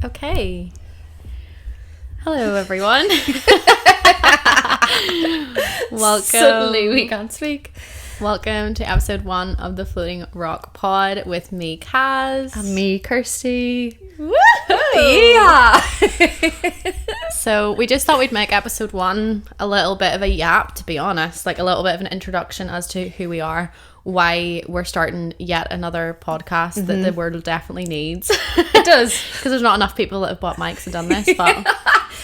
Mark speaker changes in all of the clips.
Speaker 1: Okay. Hello, everyone. Welcome.
Speaker 2: Suddenly we can't speak.
Speaker 1: Welcome to episode 1 of the Floating Rock Pod with me, Kaz.
Speaker 2: And me, Kirstie.
Speaker 1: Woohoo!
Speaker 2: Yeah.
Speaker 1: So we just thought we'd make episode 1 a little bit of a yap, to be honest. Like a little bit of an introduction as to who we are, why we're starting yet another podcast that the world definitely needs.
Speaker 2: It does.
Speaker 1: Because there's not enough people that have bought mics and done this, but...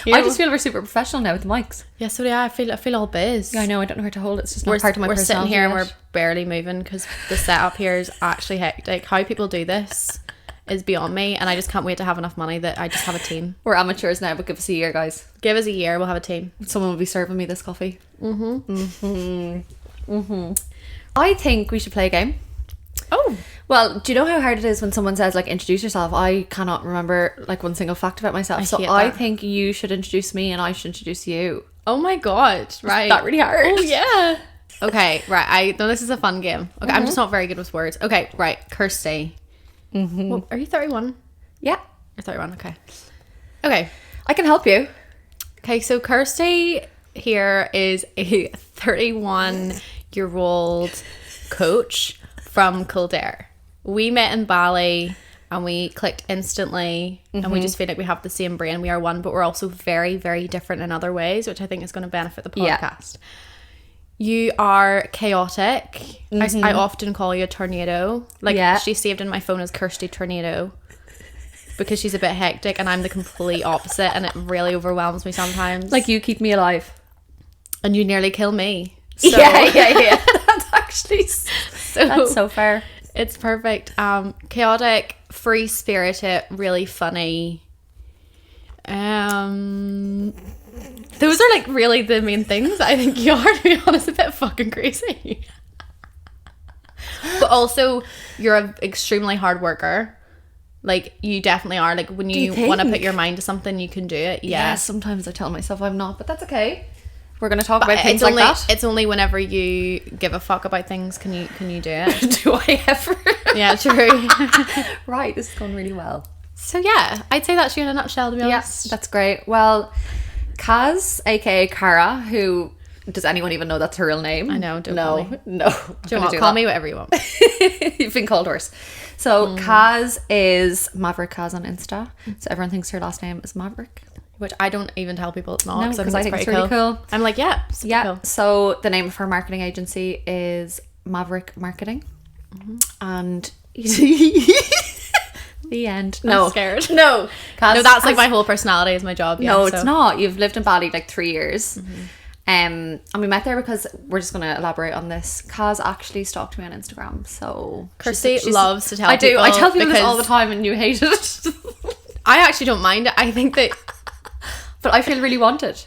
Speaker 2: I just feel we're super professional now with the mics.
Speaker 1: Yeah, so yeah, I feel all biz.
Speaker 2: Yeah, I know, I don't know where to hold it. It's just not part of my personality.
Speaker 1: We're sitting here and we're barely moving because the setup here is actually hectic. How people do this is beyond me, and I just can't wait to have enough money that I just have a team.
Speaker 2: We're amateurs now, but give us a year, guys.
Speaker 1: Give us a year, we'll have a team.
Speaker 2: Someone will be serving me this coffee. I think we should play a game.
Speaker 1: Oh.
Speaker 2: Well, do you know how hard it is when someone says, like, introduce yourself? I cannot remember, like, one single fact about myself. I think you should introduce me and I should introduce you.
Speaker 1: Oh my god, right.
Speaker 2: Is that really hard?
Speaker 1: Oh, yeah. Okay, right. I know this is a fun game. Okay, I'm just not very good with words. Okay, right. Kirstie. Well, are you 31?
Speaker 2: Yeah.
Speaker 1: You're 31, okay. Okay.
Speaker 2: I can help you.
Speaker 1: Okay, so Kirstie here is a 31-year-old coach from Kildare. We met in Bali and we clicked instantly and we just feel like we have the same brain. We are one, but we're also very, very different in other ways, which I think is going to benefit the podcast. Yeah. You are chaotic. I often call you a tornado. Like she's saved in my phone as Kirstie Tornado because she's a bit hectic and I'm the complete opposite and it really overwhelms me sometimes.
Speaker 2: Like you keep me alive.
Speaker 1: And you nearly kill me. So.
Speaker 2: Yeah. That's actually that's so fair.
Speaker 1: It's perfect. Chaotic, free-spirited, really funny. Those are like really the main things I think you are, to be honest. A bit fucking crazy. But also, you're an extremely hard worker. Like, you definitely are. Like, when you want to put your mind to something, you can do it. Yeah,
Speaker 2: sometimes I tell myself I'm not, but that's okay. We're going to talk about things like that.
Speaker 1: It's only whenever you give a fuck about things can you do it.
Speaker 2: Do I ever?
Speaker 1: Yeah, true.
Speaker 2: Right, this is going really well.
Speaker 1: So yeah, I'd say that's you in a nutshell, to be honest.
Speaker 2: Yeah, that's great. Well, Kaz, aka Cara, who... Does anyone even know that's her real name?
Speaker 1: I know, don't
Speaker 2: call
Speaker 1: me.
Speaker 2: No.
Speaker 1: Do you want to call me whatever you want?
Speaker 2: You've been called worse. So Kaz is Maverick Kaz on Insta. So everyone thinks her last name is Maverick.
Speaker 1: Which I don't even tell people it's not.
Speaker 2: No, because I think it's really cool.
Speaker 1: I'm like, cool.
Speaker 2: So the name of her marketing agency is Maverick Marketing. And the end.
Speaker 1: I'm scared.
Speaker 2: No.
Speaker 1: No, that's like my whole personality is my job. Yeah,
Speaker 2: no, it's not. You've lived in Bali like 3 years. And we met there because we're just going to elaborate on this. Kaz actually stalked me on Instagram. So
Speaker 1: Kirstie loves to tell people.
Speaker 2: I tell people this all the time and you hate it.
Speaker 1: I actually don't mind it. I think that...
Speaker 2: But I feel really wanted.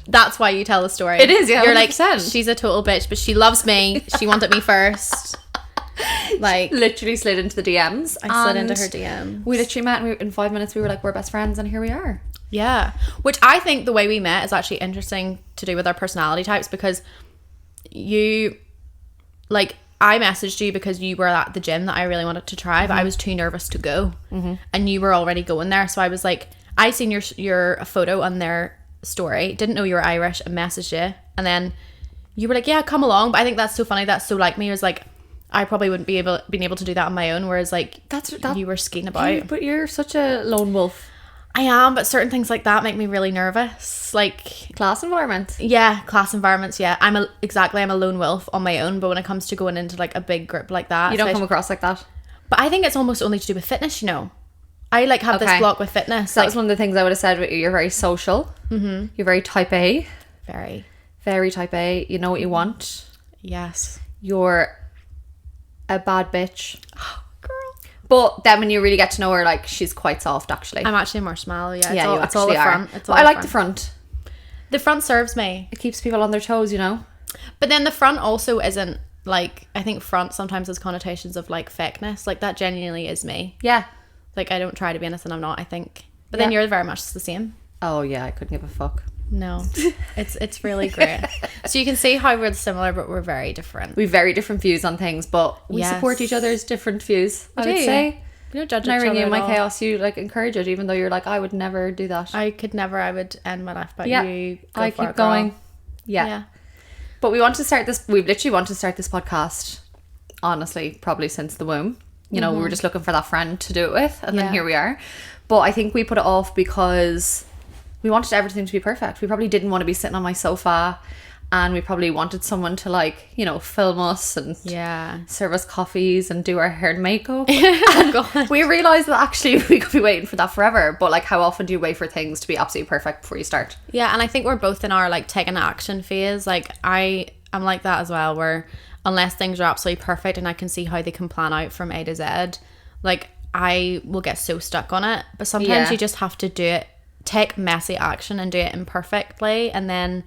Speaker 1: That's why you tell the story.
Speaker 2: It is, yeah.
Speaker 1: You're
Speaker 2: 100%.
Speaker 1: like, she's a total bitch, but she loves me. She wanted me first. Like,
Speaker 2: literally slid into the DMs.
Speaker 1: I slid into her DMs.
Speaker 2: We literally met and in 5 minutes we were like, we're best friends, and here we are.
Speaker 1: Yeah. Which I think the way we met is actually interesting to do with our personality types, because you, like, I messaged you because you were at the gym that I really wanted to try, but I was too nervous to go. And you were already going there. So I was like, I seen your photo on their story, didn't know you were Irish, and messaged you, and then you were like, yeah, come along. But I think that's so funny, that's so like me. It was like, I probably wouldn't been able to do that on my own, whereas like you were skating about.
Speaker 2: But you're such a lone wolf.
Speaker 1: I am, but certain things like that make me really nervous, like
Speaker 2: class environment.
Speaker 1: Yeah, class environments. Yeah, I'm a lone wolf on my own, but when it comes to going into like a big group like that,
Speaker 2: you don't come across like that.
Speaker 1: But I think it's almost only to do with fitness, you know. I like have this block with fitness.
Speaker 2: That was one of the things I would have said with you. You're very social. You're very type A.
Speaker 1: Very.
Speaker 2: Very type A. You know what you want.
Speaker 1: Yes.
Speaker 2: You're a bad bitch.
Speaker 1: Oh, girl.
Speaker 2: But then when you really get to know her, like, she's quite soft, actually.
Speaker 1: I'm actually a marshmallow, yeah.
Speaker 2: It's all the front. I like the front.
Speaker 1: The front serves me.
Speaker 2: It keeps people on their toes, you know.
Speaker 1: But then the front also isn't, like, I think front sometimes has connotations of, like, fakeness. Like, that genuinely is me.
Speaker 2: Yeah.
Speaker 1: Like, I don't try to be anything I'm not, I think. But then you're very much the same.
Speaker 2: Oh, yeah, I couldn't give a fuck.
Speaker 1: No. It's really great. So you can see how we're similar, but we're very different.
Speaker 2: We have very different views on things, but we support each other's different views, I would say.
Speaker 1: We don't judge
Speaker 2: When
Speaker 1: each
Speaker 2: I ring
Speaker 1: other
Speaker 2: you in
Speaker 1: at
Speaker 2: my
Speaker 1: all.
Speaker 2: chaos, you like encourage it, even though you're like, I would never do that.
Speaker 1: I could never. I would end my life, but
Speaker 2: Yeah,
Speaker 1: you go
Speaker 2: I
Speaker 1: for
Speaker 2: keep
Speaker 1: it, girl.
Speaker 2: going. Yeah. But we want to start this. We literally want to start this podcast. Honestly, probably since the womb. You know, we were just looking for that friend to do it with, and then here we are. But I think we put it off because we wanted everything to be perfect. We probably didn't want to be sitting on my sofa, and we probably wanted someone to, like, you know, film us and serve us coffees and do our hair and makeup. And we realised that actually we could be waiting for that forever. But like, how often do you wait for things to be absolutely perfect before you start?
Speaker 1: Yeah, and I think we're both in our like taking action phase. Like I'm like that as well, where unless things are absolutely perfect and I can see how they can plan out from A to Z, like I will get so stuck on it. But sometimes you just have to do it, take messy action and do it imperfectly, and then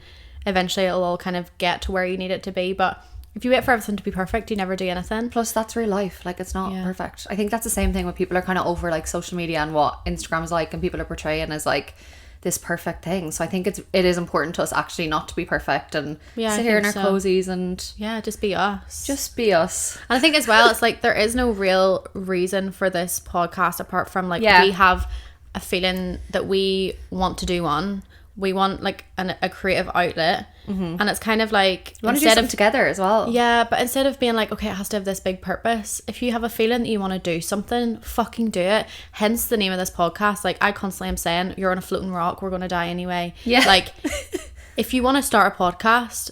Speaker 1: eventually it'll all kind of get to where you need it to be. But if you wait for everything to be perfect, you never do anything.
Speaker 2: Plus, that's real life. Like, it's not perfect. I think that's the same thing when people are kind of over like social media and what Instagram's like, and people are portraying as like this perfect thing. So I think it is important to us actually not to be perfect and sit here in our cozies and
Speaker 1: just be us.
Speaker 2: Just be us.
Speaker 1: And I think as well, it's like there is no real reason for this podcast apart from like we have a feeling that we want to do one. We want like a creative outlet, and it's kind of like
Speaker 2: you want to do something together as well.
Speaker 1: Yeah, but instead of being like, okay, it has to have this big purpose, if you have a feeling that you want to do something, fucking do it. Hence the name of this podcast. Like I constantly am saying, you're on a floating rock, we're gonna die anyway. Yeah. Like if you want to start a podcast,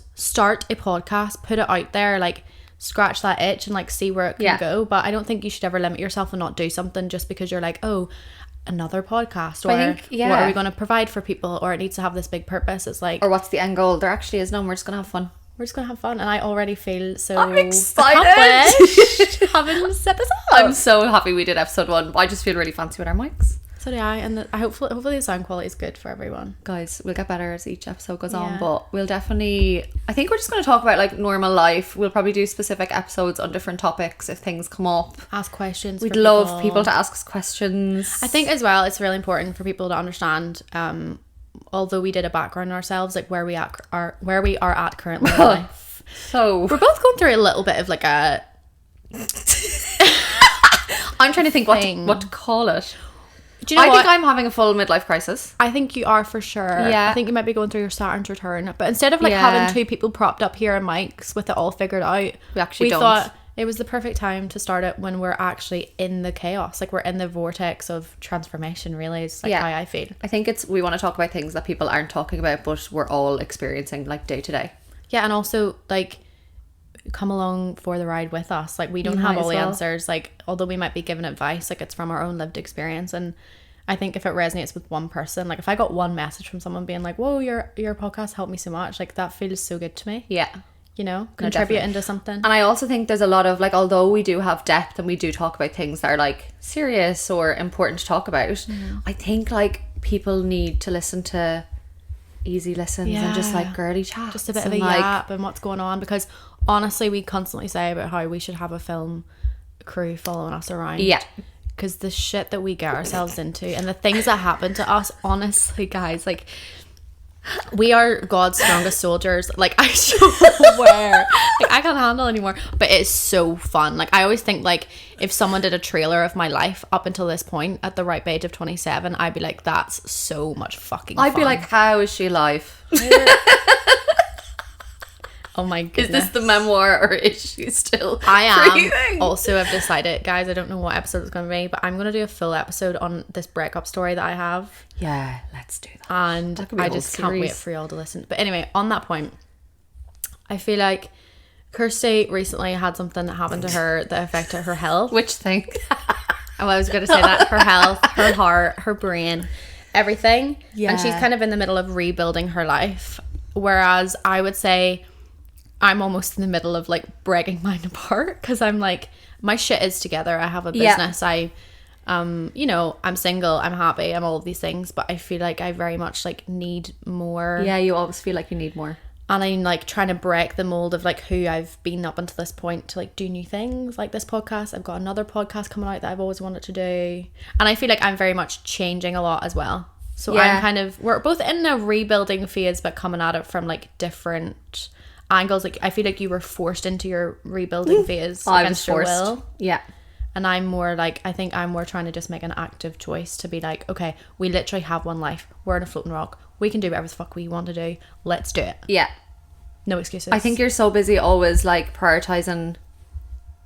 Speaker 1: put it out there, like scratch that itch and like see where it can go. But I don't think you should ever limit yourself and not do something just because you're like, oh, another podcast, or what are we going to provide for people, or it needs to have this big purpose. It's like,
Speaker 2: or what's the end goal? There actually is none. We're just gonna have fun.
Speaker 1: And I already feel so
Speaker 2: I'm excited
Speaker 1: having this episode.
Speaker 2: I'm so happy we did episode 1. I just feel really fancy with our mics.
Speaker 1: So do I, and I hopefully the sound quality is good for everyone.
Speaker 2: Guys, we'll get better as each episode goes on, but we'll definitely, I think we're just going to talk about like normal life. We'll probably do specific episodes on different topics if things come up.
Speaker 1: Ask questions.
Speaker 2: We'd love people to ask us questions.
Speaker 1: I think as well it's really important for people to understand, although we did a background on ourselves, like where we are at currently in life.
Speaker 2: So
Speaker 1: we're both going through a little bit of like a
Speaker 2: I'm trying to think what to call it.
Speaker 1: Do you know
Speaker 2: I think I'm having a full midlife crisis.
Speaker 1: I think you are for sure.
Speaker 2: Yeah.
Speaker 1: I think you might be going through your Saturn's return. But instead of like having 2 people propped up here and mics with it all figured out, we thought it was the perfect time to start it when we're actually in the chaos. Like we're in the vortex of transformation, really. It's like how I feel.
Speaker 2: I think we want to talk about things that people aren't talking about, but we're all experiencing like day to day.
Speaker 1: Yeah, and also like come along for the ride with us. Like we don't have all the answers, like although we might be giving advice, like it's from our own lived experience. And I think if it resonates with one person, like if I got one message from someone being like, whoa, your podcast helped me so much, like that feels so good to me. You know, contribute into something.
Speaker 2: And I also think there's a lot of like, although we do have depth and we do talk about things that are like serious or important to talk about, I think like people need to listen to easy listens and just like girly chat,
Speaker 1: just a bit of a yap and what's going on. Because honestly, we constantly say about how we should have a film crew following us around. Because the shit that we get ourselves into and the things that happen to us, honestly, guys, like we are God's strongest soldiers. Like I swear, like I can't handle anymore. But it's so fun. Like I always think like if someone did a trailer of my life up until this point at the ripe age of 27, I'd be like, that's so much fucking fun.
Speaker 2: I'd be like, how is she alive?
Speaker 1: Oh my goodness.
Speaker 2: Is this the memoir or is she still
Speaker 1: breathing? Also, I've decided, guys, I don't know what episode it's going to be, but I'm going to do a full episode on this breakup story that I have.
Speaker 2: Yeah, let's do that.
Speaker 1: And I just can't wait for y'all to listen. But anyway, on that point, I feel like Kirstie recently had something that happened to her that affected her health.
Speaker 2: Which thing?
Speaker 1: Oh, I was going to say that. Her health, her heart, her brain, everything. Yeah. And she's kind of in the middle of rebuilding her life. Whereas I would say I'm almost in the middle of like breaking mine apart because I'm like, my shit is together. I have a business. I, you know, I'm single. I'm happy. I'm all of these things. But I feel like I very much like need more.
Speaker 2: Yeah, you always feel like you need more.
Speaker 1: And I'm like trying to break the mold of like who I've been up until this point to like do new things like this podcast. I've got another podcast coming out that I've always wanted to do. And I feel like I'm very much changing a lot as well. So I'm kind of, we're both in a rebuilding phase, but coming at it from like different angles. Like I feel like you were forced into your rebuilding phase
Speaker 2: against
Speaker 1: your will.
Speaker 2: Yeah.
Speaker 1: And I'm more like, I think I'm more trying to just make an active choice to be like, okay, we literally have one life. We're in a floating rock. We can do whatever the fuck we want to do. Let's do it.
Speaker 2: Yeah.
Speaker 1: No excuses.
Speaker 2: I think you're so busy always like prioritizing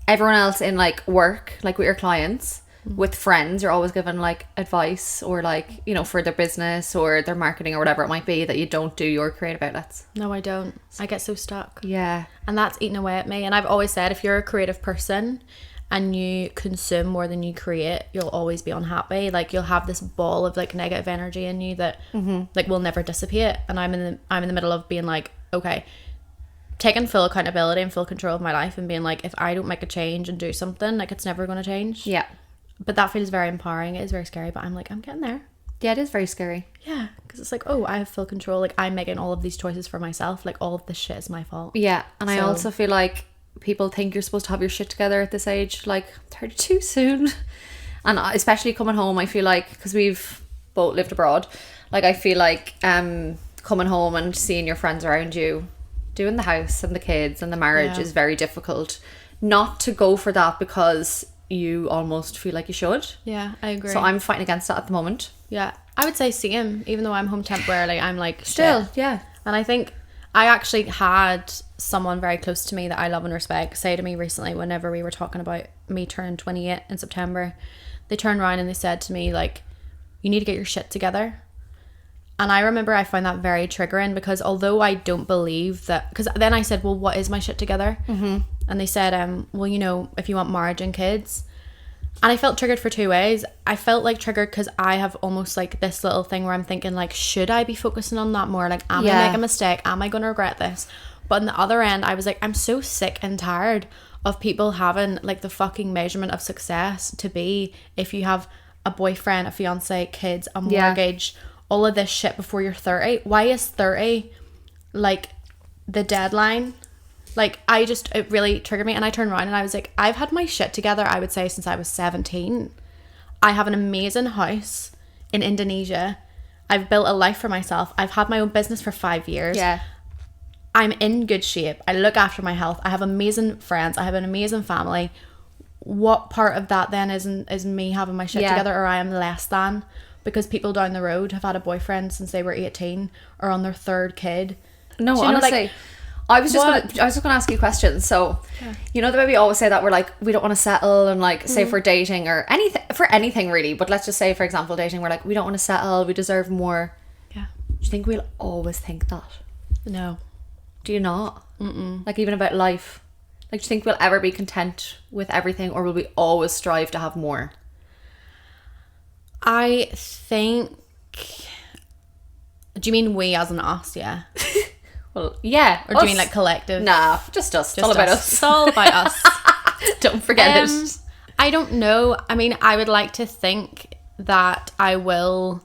Speaker 2: everyone else in like work, like with your clients, with friends. You're always giving like advice or like, you know, for their business or their marketing or whatever it might be, that you don't do your creative outlets.
Speaker 1: No, I don't. I get so stuck.
Speaker 2: Yeah.
Speaker 1: And that's eating away at me. And I've always said, if you're a creative person and you consume more than you create, you'll always be unhappy. Like, you'll have this ball of like negative energy in you that like will never dissipate. And I'm in the middle of being like, okay, taking full accountability and full control of my life and being like, if I don't make a change and do something, like, it's never going to change.
Speaker 2: Yeah.
Speaker 1: But that feels very empowering. It is very scary, but I'm like, I'm getting there.
Speaker 2: Yeah, it is very scary.
Speaker 1: Yeah, because it's like, oh, I have full control. Like, I'm making all of these choices for myself. Like, all of this shit is my fault.
Speaker 2: Yeah. And I also feel like people think you're supposed to have your shit together at this age, like 32 soon. And especially coming home, I feel like, because we've both lived abroad, like, I feel like coming home and seeing your friends around you doing the house and the kids and the marriage is very difficult. Not to go for that because you almost feel like you should.
Speaker 1: Yeah, I agree.
Speaker 2: So I'm fighting against that at the moment.
Speaker 1: Yeah, I would say same. Even though I'm home temporarily, I'm like,
Speaker 2: still,
Speaker 1: shit.
Speaker 2: yeah.
Speaker 1: And I think I actually had someone very close to me that I love and respect say to me recently, whenever we were talking about me turning 28 in September, they turned around and they said to me, like, you need to get your shit together. And I remember I found that very triggering, because although I don't believe that, because then I said, well, what is my shit together? And they said, well, you know, if you want marriage and kids. And I felt triggered for two ways. I felt like triggered because I have almost like this little thing where I'm thinking, like, should I be focusing on that more? Like, am I making a mistake? Am I going to regret this? But on the other end, I was like, I'm so sick and tired of people having like the fucking measurement of success to be if you have a boyfriend, a fiance, kids, a mortgage, all of this shit before you're 30. Why is 30 like the deadline? Like, it really triggered me, and I turned around and I was like, I've had my shit together, I would say, since I was 17. I have an amazing house in Indonesia. I've built a life for myself. I've had my own business for 5 years.
Speaker 2: Yeah.
Speaker 1: I'm in good shape. I look after my health. I have amazing friends. I have an amazing family. What part of that then is me having my shit together, or I am less than? Because people down the road have had a boyfriend since they were 18 or on their third kid.
Speaker 2: No, honestly, I was just gonna ask you questions. So, you know the way we always say that we're like, we don't want to settle, and like, say for dating or anything really, but let's just say, for example, dating, we're like, we don't want to settle, we deserve more.
Speaker 1: Yeah.
Speaker 2: Do you think we'll always think that?
Speaker 1: No.
Speaker 2: Do you not? Like, even about life, like, do you think we'll ever be content with everything, or will we always strive to have more?
Speaker 1: I think. Do you mean we as an us? Yeah.
Speaker 2: Well, yeah.
Speaker 1: Or do you mean like collective?
Speaker 2: Nah, just us. It's all about us.
Speaker 1: It's all about us.
Speaker 2: Don't forget it.
Speaker 1: I don't know. I mean, I would like to think that I will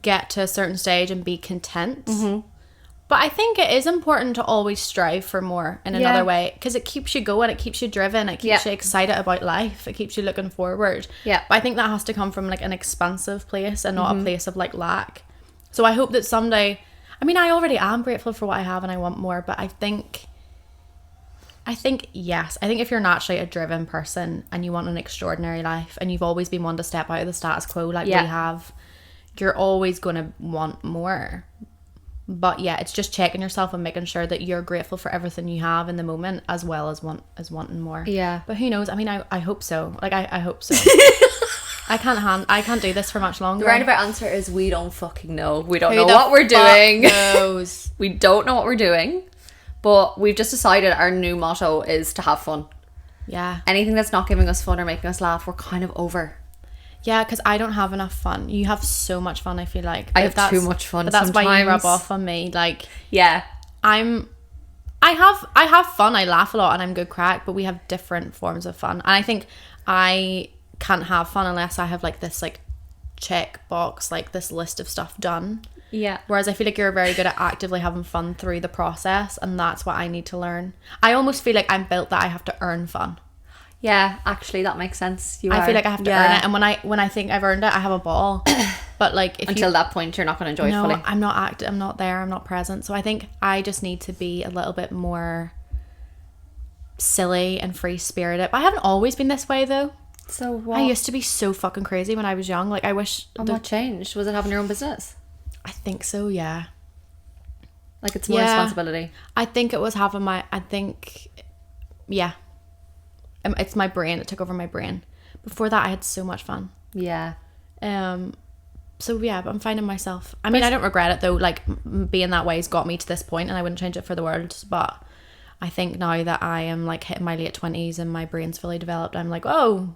Speaker 1: get to a certain stage and be content. But I think it is important to always strive for more in another way, because it keeps you going, it keeps you driven, it keeps you excited about life, it keeps you looking forward.
Speaker 2: Yeah.
Speaker 1: But I think that has to come from like an expansive place and not a place of like lack. So I hope that someday, I mean, I already am grateful for what I have and I want more, but I think yes. I think if you're naturally a driven person and you want an extraordinary life and you've always been one to step out of the status quo like we have, you're always going to want more. But yeah, it's just checking yourself and making sure that you're grateful for everything you have in the moment, as well as wanting more. Yeah. But who knows? I mean, I hope so. Like, I hope so. I can't do this for much longer.
Speaker 2: The roundabout answer is we don't fucking know. We don't know what we're doing.
Speaker 1: Knows?
Speaker 2: We don't know what we're doing. But we've just decided our new motto is to have fun.
Speaker 1: Yeah.
Speaker 2: Anything that's not giving us fun or making us laugh, we're kind of over.
Speaker 1: Yeah, because I don't have enough fun. You have so much fun, I feel like.
Speaker 2: I have too much fun.
Speaker 1: But that's why you rub off on me. Like,
Speaker 2: yeah.
Speaker 1: I have fun, I laugh a lot and I'm good crack, but we have different forms of fun. And I think I can't have fun unless I have like this like check box, like this list of stuff done.
Speaker 2: Yeah.
Speaker 1: Whereas I feel like you're very good at actively having fun through the process, and that's what I need to learn. I almost feel like I'm built that I have to earn fun.
Speaker 2: Yeah, actually that makes sense.
Speaker 1: I feel like I have to earn it, and when I think I've earned it, I have a ball. But like
Speaker 2: until that point, you're not going to enjoy it fully.
Speaker 1: I'm not active. I'm not there. I'm not present. So I think I just need to be a little bit more silly and free spirited. But I haven't always been this way though.
Speaker 2: So what?
Speaker 1: I used to be so fucking crazy when I was young. Like I wish.
Speaker 2: And what changed? Was it having your own business?
Speaker 1: I think so. Yeah.
Speaker 2: Like it's more responsibility.
Speaker 1: I think it was having my. I think, yeah. It's my brain. It took over my brain. Before that, I had so much fun.
Speaker 2: Yeah.
Speaker 1: So yeah, but I'm finding myself. I mean, I don't regret it though. Like being that way has got me to this point, and I wouldn't change it for the world. But I think now that I am like hitting my late 20s and my brain's fully developed, I'm like, oh,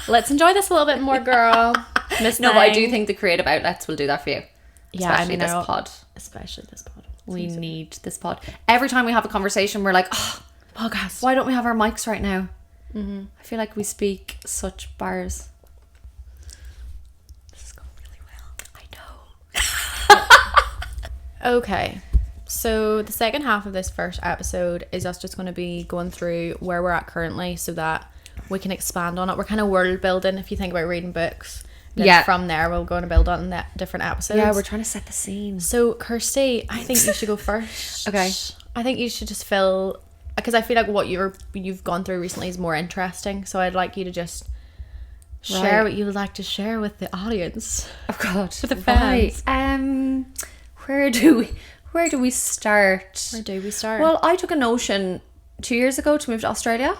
Speaker 1: let's enjoy this a little bit more, girl.
Speaker 2: No, but I do think the creative outlets will do that for you.
Speaker 1: Yeah,
Speaker 2: especially this pod.
Speaker 1: Especially this pod.
Speaker 2: We need this pod. Every time we have a conversation, we're like, oh,
Speaker 1: podcast.
Speaker 2: Why don't we have our mics right now? Mm-hmm. I feel like we speak such bars. This is going really well. I know.
Speaker 1: Okay. So the second half of this first episode is us just going to be going through where we're at currently so that we can expand on it. We're kind of world building if you think about reading books. Then from there we're going to build on that different episodes.
Speaker 2: Yeah, we're trying to set the scene.
Speaker 1: So Kirstie, I think you should go first.
Speaker 2: Okay.
Speaker 1: I think you should just because I feel like what you've gone through recently is more interesting. So I'd like you to just share what you would like to share with the audience.
Speaker 2: Oh God,
Speaker 1: with the fans.
Speaker 2: Right. Where do we start?
Speaker 1: Where do we start?
Speaker 2: Well, I took a notion 2 years ago to move to Australia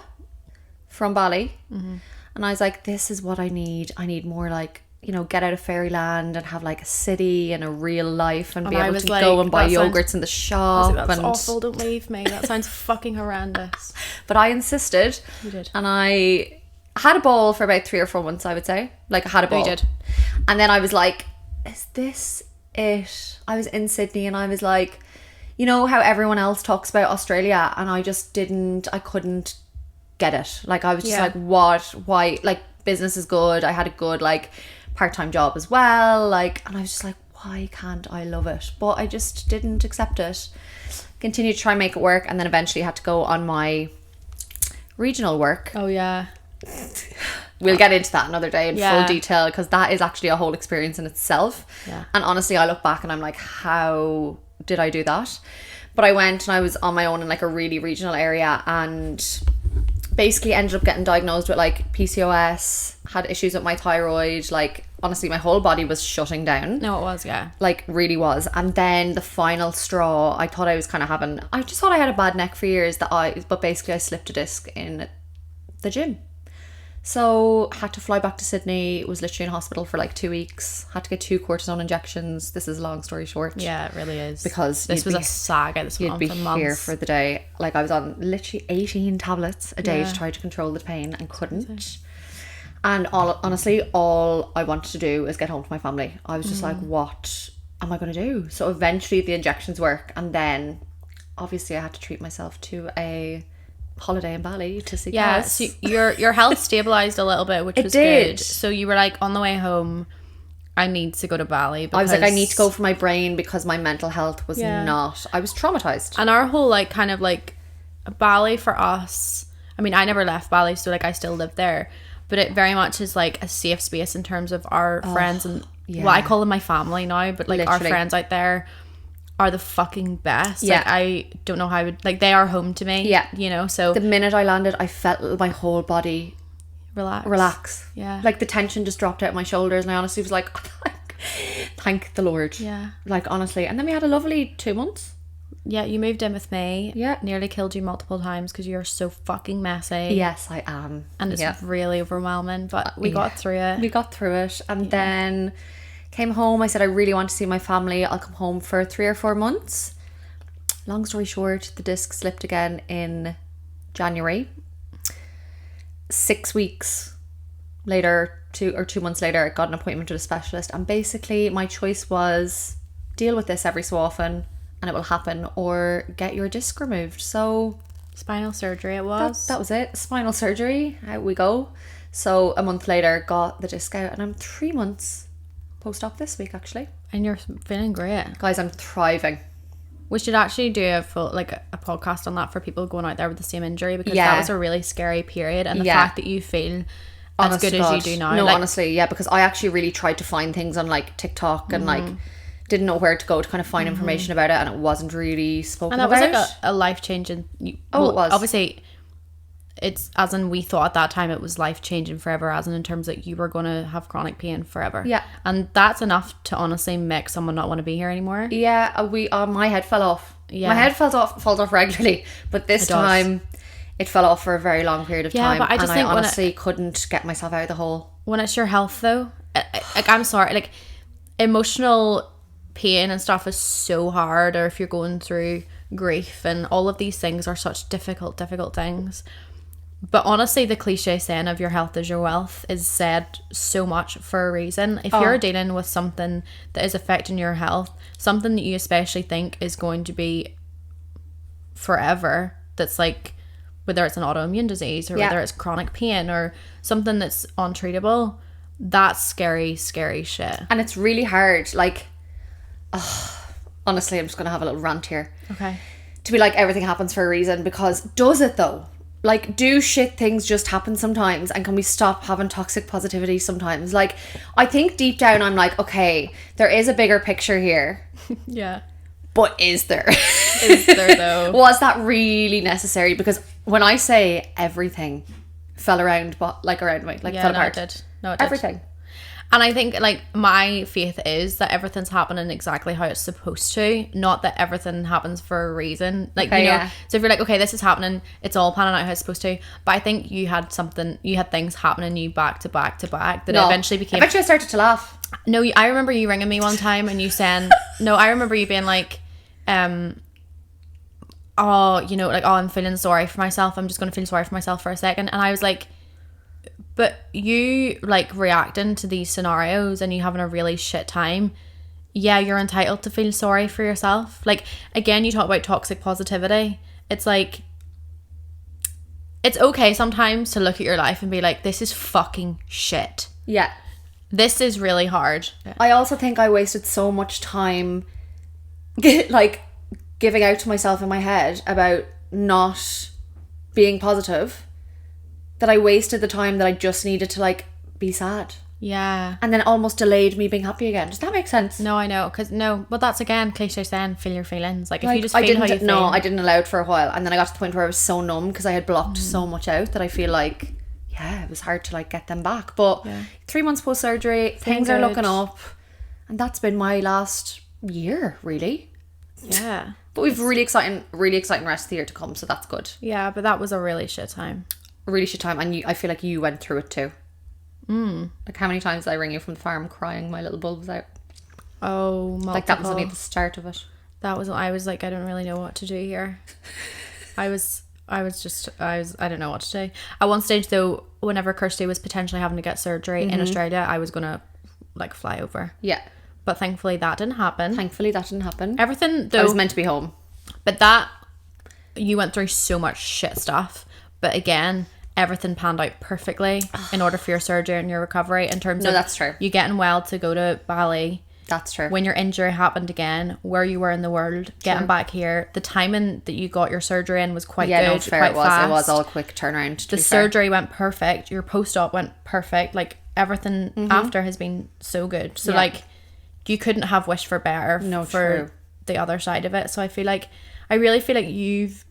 Speaker 2: from Bali, and I was like, this is what I need. I need more like, get out of fairyland and have like a city and a real life and be able to go and buy yogurts in the shop.
Speaker 1: That's awful. Don't leave me. That sounds fucking horrendous.
Speaker 2: But I insisted.
Speaker 1: You did.
Speaker 2: And I had a ball for about 3 or 4 months, I would say. Like I had a ball.
Speaker 1: You did.
Speaker 2: And then I was like, is this it? I was in Sydney and I was like, how everyone else talks about Australia, and I just couldn't get it. Like I was just like, why? Like business is good. I had a good like part-time job as well, like, and I was just like, why can't I love it? But I just didn't accept it. Continued to try and make it work, and then eventually had to go on my regional work.
Speaker 1: Oh yeah.
Speaker 2: We'll get into that another day in full detail, because that is actually a whole experience in itself.
Speaker 1: Yeah.
Speaker 2: And honestly, I look back and I'm like, how did I do that? But I went and I was on my own in like a really regional area, and basically ended up getting diagnosed with like PCOS, had issues with my thyroid, like honestly my whole body was shutting down.
Speaker 1: No, it was, yeah.
Speaker 2: Like really was. And then the final straw, I thought I was kind of I just thought I had a bad neck for years, but basically I slipped a disc in the gym. So had to fly back to Sydney, was literally in hospital for like 2 weeks, had to get 2 cortisone injections. This is a long story short.
Speaker 1: Yeah, it really is.
Speaker 2: Because
Speaker 1: this was a saga. This went on for months.
Speaker 2: You'd be here for the day. Like I was on literally 18 tablets a day to try to control the pain and couldn't. And honestly, all I wanted to do is get home to my family. I was just like, what am I going to do? So eventually the injections work, and then obviously I had to treat myself to a holiday in Bali to see
Speaker 1: Cass. So your health stabilized a little bit, which was good. So you were like, on the way home, I need to go to Bali.
Speaker 2: I was like, I need to go for my brain, because my mental health was not. I was traumatized.
Speaker 1: And our whole like kind of like Bali for us, I mean, I never left Bali, so like I still live there, but it very much is like a safe space in terms of our friends, and well, I call them my family now, but like literally. Our friends out there are the fucking best.
Speaker 2: Yeah.
Speaker 1: Like, I don't know how I would, like, they are home to me.
Speaker 2: Yeah.
Speaker 1: So
Speaker 2: the minute I landed, I felt my whole body relax.
Speaker 1: Yeah.
Speaker 2: Like the tension just dropped out of my shoulders, and I honestly was like, thank the Lord.
Speaker 1: Yeah.
Speaker 2: Like honestly. And then we had a lovely 2 months.
Speaker 1: Yeah, you moved in with me.
Speaker 2: Yeah.
Speaker 1: Nearly killed you multiple times because you're so fucking messy.
Speaker 2: Yes, I am.
Speaker 1: And it's really overwhelming, but we got through it.
Speaker 2: We got through it. And then came home. I said, I really want to see my family. I'll come home for 3 or 4 months. Long story short, the disc slipped again in January. 6 weeks later, 2 months later, I got an appointment with a specialist. And basically my choice was deal with this every so often and it will happen, or get your disc removed. So
Speaker 1: spinal surgery it was.
Speaker 2: That was it. Spinal surgery. Out we go. So a month later, got the disc out, and I'm 3 months post-op this week actually.
Speaker 1: And you're feeling great.
Speaker 2: Guys, I'm thriving.
Speaker 1: We should actually do a full, like a podcast on that for people going out there with the same injury, because that was a really scary period, and the fact that you feel as good as you do now.
Speaker 2: No, honestly, because I actually really tried to find things on like TikTok and like didn't know where to go to kind of find information about it, and it wasn't really spoken
Speaker 1: And that
Speaker 2: about.
Speaker 1: was like a life-changing...
Speaker 2: It was.
Speaker 1: Obviously, it's as in we thought at that time it was life-changing forever, as in terms that you were going to have chronic pain forever.
Speaker 2: Yeah.
Speaker 1: And that's enough to honestly make someone not want to be here anymore.
Speaker 2: Yeah, my head fell off.
Speaker 1: Yeah.
Speaker 2: My head falls off regularly, but this time it fell off for a very long period of time.
Speaker 1: But I just think
Speaker 2: I honestly couldn't get myself out of the hole.
Speaker 1: When it's your health, though, like, I'm sorry, like, emotional pain and stuff is so hard, or if you're going through grief, and all of these things are such difficult things. But honestly, the cliche saying of your health is your wealth is said so much for a reason. If you're dealing with something that is affecting your health, something that you especially think is going to be forever, that's like, whether it's an autoimmune disease or whether it's chronic pain or something that's untreatable, that's scary shit.
Speaker 2: And it's really hard. Like, honestly, I'm just going to have a little rant here.
Speaker 1: Okay.
Speaker 2: To be like, everything happens for a reason, because does it though? Like, do shit things just happen sometimes? And can we stop having toxic positivity sometimes? Like, I think deep down I'm like, okay, there is a bigger picture here.
Speaker 1: Yeah.
Speaker 2: But is there?
Speaker 1: Is there though?
Speaker 2: Was that really necessary? Because when I say everything fell around, around me, like, fell apart.
Speaker 1: It did.
Speaker 2: Everything.
Speaker 1: And I think, like, my faith is that everything's happening exactly how it's supposed to, not that everything happens for a reason. Like,
Speaker 2: Okay,
Speaker 1: you know,
Speaker 2: yeah.
Speaker 1: so if you're like, okay, this is happening, it's all panning out how it's supposed to. But I think you had things happening you back to back that eventually became...
Speaker 2: Eventually I started to laugh.
Speaker 1: No, I remember you ringing me one time and you saying... No, I remember you being like, oh, you know, like, oh, I'm feeling sorry for myself. I'm just going to feel sorry for myself for a second. And I was like... But you, like, reacting to these scenarios and you having a really shit time, yeah, you're entitled to feel sorry for yourself. Like, again, you talk about toxic positivity. It's like, it's okay sometimes to look at your life and be like, this is fucking shit.
Speaker 2: Yeah.
Speaker 1: This is really hard.
Speaker 2: I also think I wasted so much time, like, giving out to myself in my head about not being positive, that I wasted the time that I just needed to, like, be sad.
Speaker 1: Yeah.
Speaker 2: And then it almost delayed me being happy again. Does that make sense?
Speaker 1: No, I know. But that's, again, cliche saying, feel your feelings. Like, if you just
Speaker 2: I
Speaker 1: feel how you feel.
Speaker 2: No, I didn't allow it for a while. And then I got to the point where I was so numb because I had blocked so much out that I feel like, yeah, it was hard to, like, get them back. But 3 months post-surgery, things are looking up. And that's been my last year, really.
Speaker 1: Yeah.
Speaker 2: But we've really exciting rest of the year to come, so that's good.
Speaker 1: Yeah, but that was a really shit time.
Speaker 2: A really shit time, and I feel like you went through it too. Like, how many times did I ring you from the farm crying my little bulbs out?
Speaker 1: Oh, multiple.
Speaker 2: Like, that was only the start of it.
Speaker 1: I was like, I don't really know what to do here. I don't know what to do. At one stage though, whenever Kirstie was potentially having to get surgery in Australia, I was gonna, like, fly over.
Speaker 2: Yeah.
Speaker 1: But thankfully that didn't happen. Everything though,
Speaker 2: I was meant to be home.
Speaker 1: But that, you went through so much shit stuff. But again, everything panned out perfectly in order for your surgery and your recovery, in terms of
Speaker 2: that's true.
Speaker 1: You getting well to go to Bali.
Speaker 2: That's true.
Speaker 1: When your injury happened again, where you were in the world, getting back here, the timing that you got your surgery in was quite good.
Speaker 2: No, fair.
Speaker 1: Quite
Speaker 2: It was.
Speaker 1: fast.
Speaker 2: It was all a quick turnaround.
Speaker 1: The surgery went perfect. Your post-op went perfect. Like, everything after has been so good. So like, you couldn't have wished for better for the other side of it. So I really feel like you've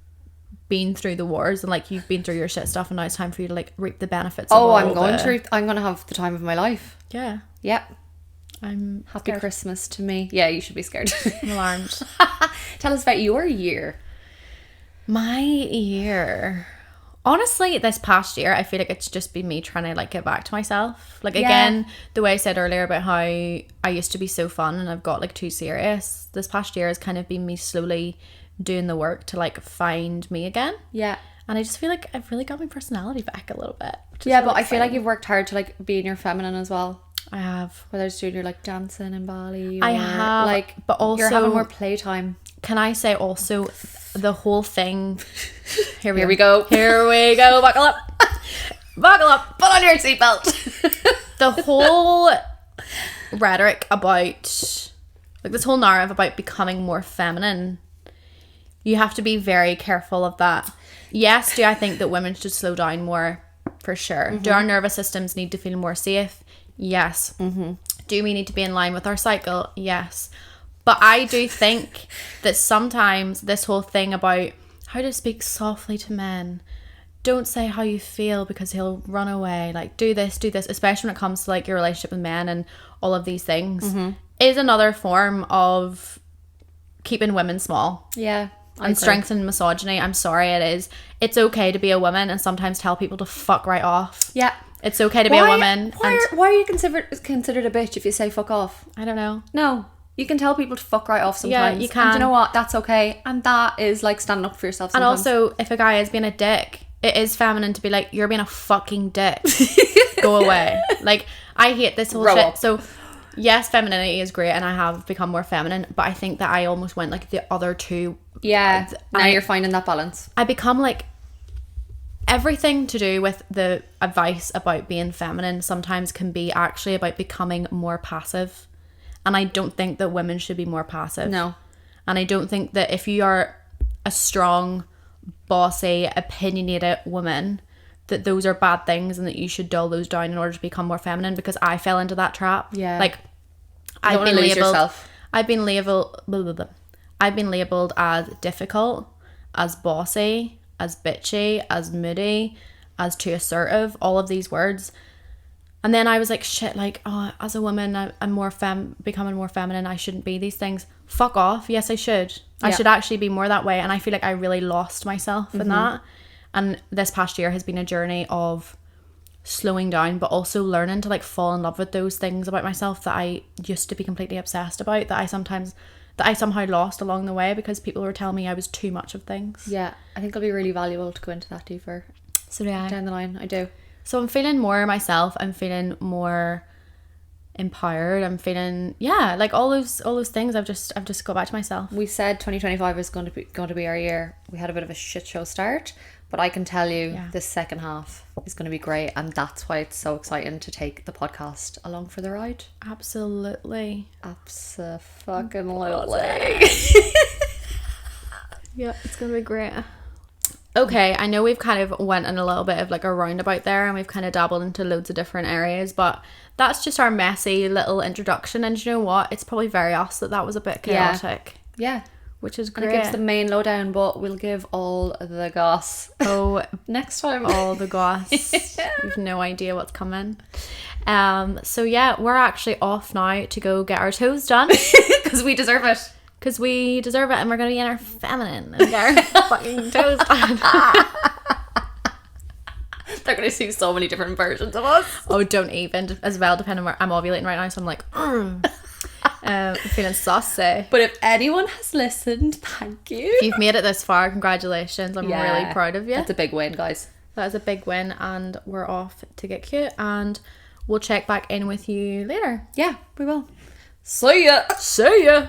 Speaker 1: been through the wars and, like, you've been through your shit stuff, and now it's time for you to, like, reap the benefits of all
Speaker 2: I'm going to have the time of my life.
Speaker 1: Yeah. I'm
Speaker 2: Happy
Speaker 1: scared.
Speaker 2: Christmas to me. Yeah, you should be scared.
Speaker 1: I'm alarmed.
Speaker 2: Tell us about your year.
Speaker 1: My year, honestly, this past year, I feel like it's just been me trying to, like, get back to myself. Like, again, the way I said earlier about how I used to be so fun and I've got, like, too serious, this past year has kind of been me slowly doing the work to, like, find me again.
Speaker 2: Yeah.
Speaker 1: And I just feel like I've really got my personality back a little bit.
Speaker 2: Yeah, but I feel like you've worked hard to, like, be in your feminine as well.
Speaker 1: I have.
Speaker 2: Whether it's doing your, like, dancing in Bali,
Speaker 1: I have,
Speaker 2: like,
Speaker 1: but also
Speaker 2: you're having more playtime.
Speaker 1: Can I say also the whole thing?
Speaker 2: Here we go.
Speaker 1: Buckle up. Buckle up.
Speaker 2: Put on your seatbelt.
Speaker 1: The whole rhetoric about, like, this whole narrative about becoming more feminine, you have to be very careful of that. Yes, do I think that women should slow down more? For sure. Do our nervous systems need to feel more safe? Yes. Do we need to be in line with our cycle? Yes. But I do think that sometimes this whole thing about how to speak softly to men, don't say how you feel because he'll run away, like do this, especially when it comes to like your relationship with men and all of these things, is another form of keeping women small.
Speaker 2: Yeah.
Speaker 1: And strengthening misogyny. I'm sorry, it is. It's okay to be a woman and sometimes tell people to fuck right off.
Speaker 2: Yeah.
Speaker 1: It's okay to be a woman.
Speaker 2: Why are you considered a bitch if you say fuck off?
Speaker 1: I don't know.
Speaker 2: No. You can tell people to fuck right off sometimes.
Speaker 1: Yeah, you can.
Speaker 2: And you know what? That's okay. And that is like standing up for yourself sometimes.
Speaker 1: And also, if a guy is being a dick, it is feminine to be like, you're being a fucking dick. Go away. Like, I hate this whole
Speaker 2: Grow
Speaker 1: shit.
Speaker 2: up.
Speaker 1: So, yes, femininity is great and I have become more feminine, but I think that I almost went like the other two.
Speaker 2: Yeah. Now you're finding that balance.
Speaker 1: I become like, everything to do with the advice about being feminine sometimes can be actually about becoming more passive. And I don't think that women should be more passive.
Speaker 2: No.
Speaker 1: And I don't think that if you are a strong, bossy, opinionated woman, that those are bad things and that you should dull those down in order to become more feminine, because I fell into that trap.
Speaker 2: Yeah.
Speaker 1: Like,
Speaker 2: I've been labeled
Speaker 1: as difficult, as bossy, as bitchy, as moody, as too assertive, all of these words. And then I was like, shit, like, oh, as a woman, I'm more becoming more feminine. I shouldn't be these things. Fuck off. Yes, I should. I should actually be more that way. And I feel like I really lost myself in that. And this past year has been a journey of slowing down, but also learning to like fall in love with those things about myself that I used to be completely obsessed about, that I somehow lost along the way because people were telling me I was too much of things.
Speaker 2: Yeah. I think it'll be really valuable to go into that deeper.
Speaker 1: So yeah.
Speaker 2: Down the line. I do.
Speaker 1: So I'm feeling more myself. I'm feeling more empowered. I'm feeling, yeah, like all those things. I've just got back to myself.
Speaker 2: We said 2025 is going to be our year. We had a bit of a shit show start, but I can tell you this second half is going to be great, and that's why it's so exciting to take the podcast along for the ride.
Speaker 1: Absolutely.
Speaker 2: Abso-fucking-lutely.
Speaker 1: Yeah, it's going to be great. Okay, I know we've kind of went in a little bit of like a roundabout there and we've kind of dabbled into loads of different areas, but that's just our messy little introduction. And you know what? It's probably very us that was a bit chaotic.
Speaker 2: Yeah.
Speaker 1: Which is great.
Speaker 2: And it gives the main lowdown, but we'll give all the goss.
Speaker 1: Oh,
Speaker 2: next time.
Speaker 1: All the goss. You've no idea what's coming. So yeah, we're actually off now to go get our toes done.
Speaker 2: Because we deserve it.
Speaker 1: Because we deserve it, and we're going to be in our feminine and get our fucking toes done.
Speaker 2: They're going to see so many different versions of us.
Speaker 1: Oh, don't even. As well, depending on where I'm ovulating right now, so I'm like, feeling saucy.
Speaker 2: But if anyone has listened, thank you.
Speaker 1: If you've made it this far, congratulations. I'm really proud of you.
Speaker 2: That's a big win, guys.
Speaker 1: That is a big win, and we're off to get cute, and we'll check back in with you later.
Speaker 2: Yeah, we will. See ya.
Speaker 1: See ya.